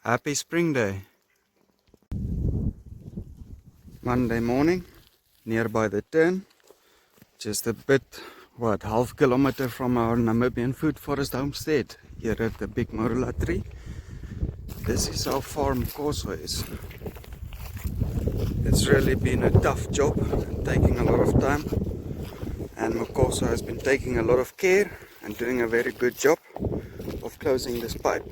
Happy Spring Day. Monday morning, nearby the turn. Just a bit, half kilometer from our Namibian food forest homestead, here at the big marula tree. This is how far Mkoso is. It's really been a tough job, taking a lot of time. And Mkoso has been taking a lot of care and doing a very good job of closing this pipe.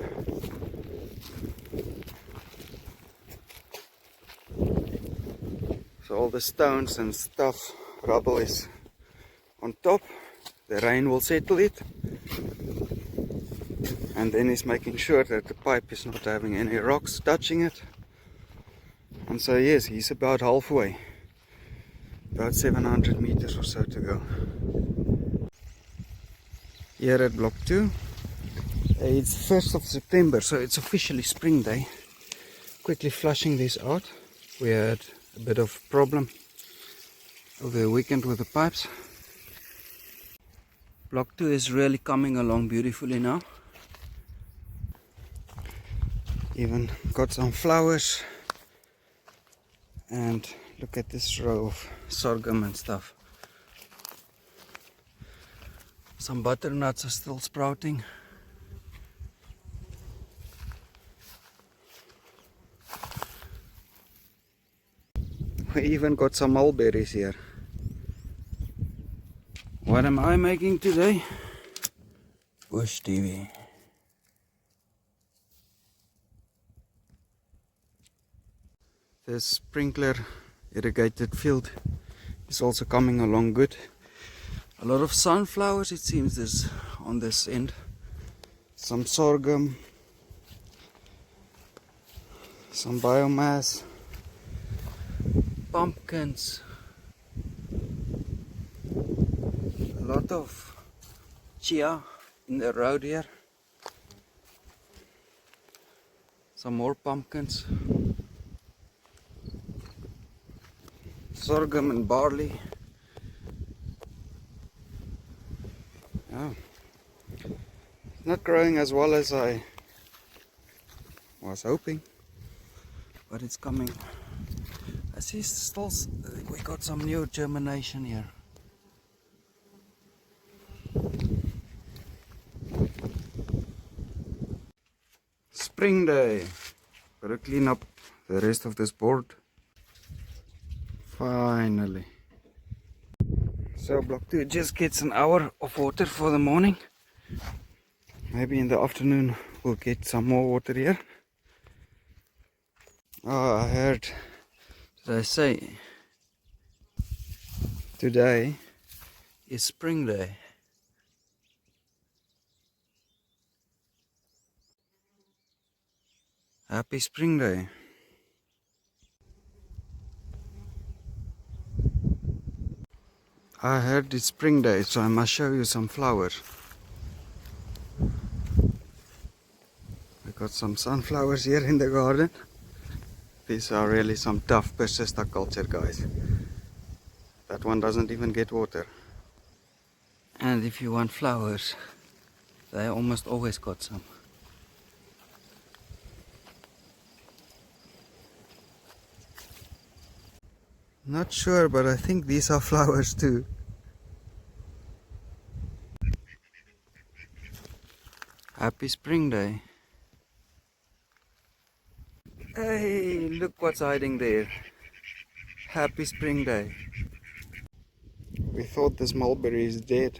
So all the stones and stuff, rubble is on top. The rain will settle it. And then he's making sure that the pipe is not having any rocks touching it. And so yes, he's about halfway. About 700 meters or so to go. Here at block 2. It's 1st of September, so it's officially spring day. Quickly flushing this out. We had a bit of problem over the weekend with the pipes. Block 2 is really coming along beautifully now. Even got some flowers. And look at this row of sorghum and stuff. Some butternuts are still sprouting. We even got some mulberries here. What am I making today? Bush TV. The sprinkler irrigated field is also coming along good. A lot of sunflowers, it seems, there's on this end. Some sorghum, some biomass, pumpkins, a lot of chia in the road here. Some more pumpkins, sorghum and barley. Oh, not growing as well as I was hoping, but it's coming. I see still we got some new germination here. Spring day. Gotta clean up the rest of this board. Finally. So block 2 just gets an hour of water for the morning. Maybe in the afternoon we'll get some more water here. Oh, I heard, did I say, today is spring day. Happy Spring Day. I heard it's spring day, so I must show you some flowers. We got some sunflowers here in the garden. These are really some tough culture, guys. That one doesn't even get water. And if you want flowers, they almost always got some. Not sure, but I think these are flowers too. Happy Spring Day. Hey, look what's hiding there. Happy Spring Day. We thought this mulberry is dead.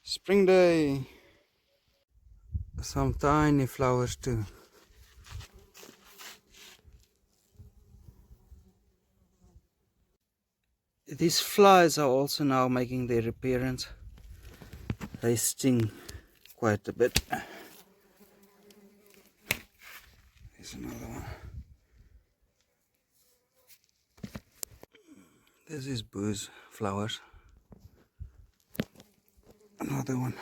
Spring Day. Some tiny flowers too. These flies are also now making their appearance. They sting quite a bit. There's another one. This is booze flowers. Another one.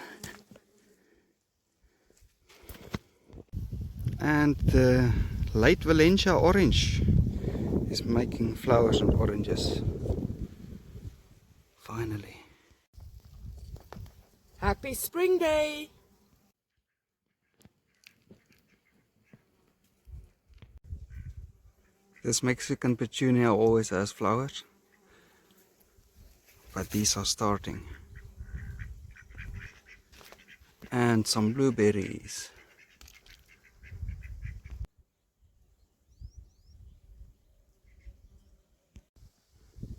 And the late Valencia orange is making flowers and oranges. Finally. Happy Spring Day! This Mexican petunia always has flowers, but these are starting. And some blueberries.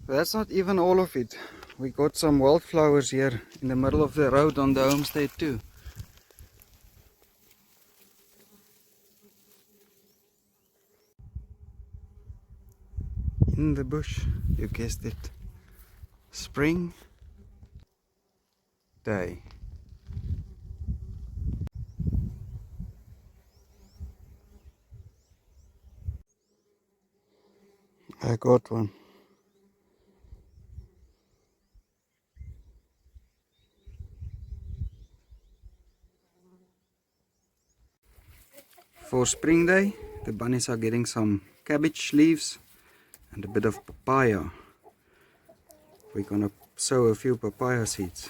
That's not even all of it. We got some wildflowers here in the middle of the road on the homestead too. In the bush, you guessed it. Spring day. I got one. For spring day, the bunnies are getting some cabbage leaves and a bit of papaya. We're gonna sow a few papaya seeds.